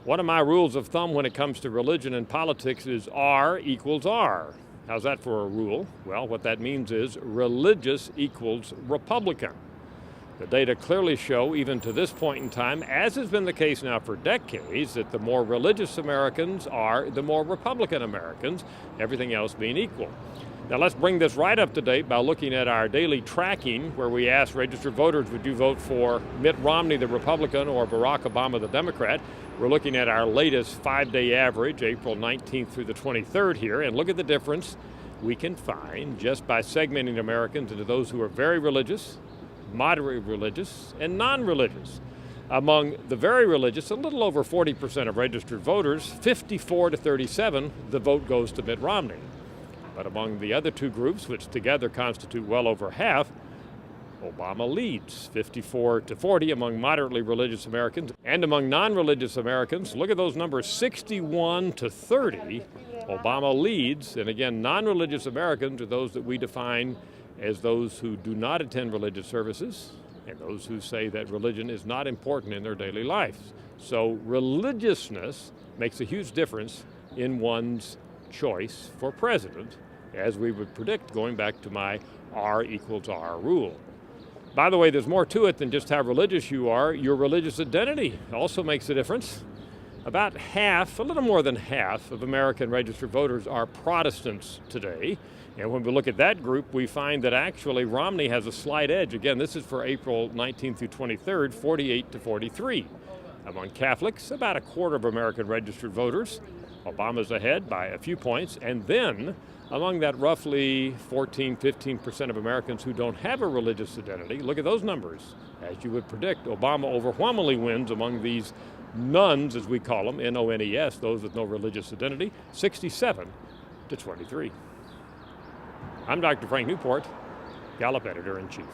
One of my rules of thumb when it comes to religion and politics is R equals R. How's that for a rule? Well, what that means is religious equals Republican. The data clearly show, even to this point in time, as has been the case now for decades, that the more religious Americans are, the more Republican Americans, everything else being equal. Now let's bring this right up to date by looking at our daily tracking, where we ask registered voters, would you vote for Mitt Romney, the Republican, or Barack Obama, the Democrat? We're looking at our latest 5-day average, April 19th through the 23rd here, and look at the difference we can find just by segmenting Americans into those who are very religious, moderately religious, and non-religious. Among the very religious, a little over 40% of registered voters, 54 to 37, the vote goes to Mitt Romney. But among the other two groups, which together constitute well over half, Obama leads, 54 to 40 among moderately religious Americans. And among non-religious Americans, look at those numbers, 61 to 30, Obama leads. And again, non-religious Americans are those that we define as those who do not attend religious services and those who say that religion is not important in their daily lives. So religiousness makes a huge difference in one's choice for president, as we would predict going back to my R equals R rule. By the way, there's more to it than just how religious you are. Your religious identity also makes a difference. About half, a little more than half, of American registered voters are Protestants today. And when we look at that group, we find that actually Romney has a slight edge. Again, this is for April 19th through 23rd, 48 to 43. Among Catholics, about a quarter of American registered voters, Obama's ahead by a few points. And then among that roughly 15% of Americans who don't have a religious identity, look at those numbers. As you would predict, Obama overwhelmingly wins among these nones, as we call them, N-O-N-E-S, those with no religious identity, 67 to 23. I'm Dr. Frank Newport, Gallup Editor-in-Chief.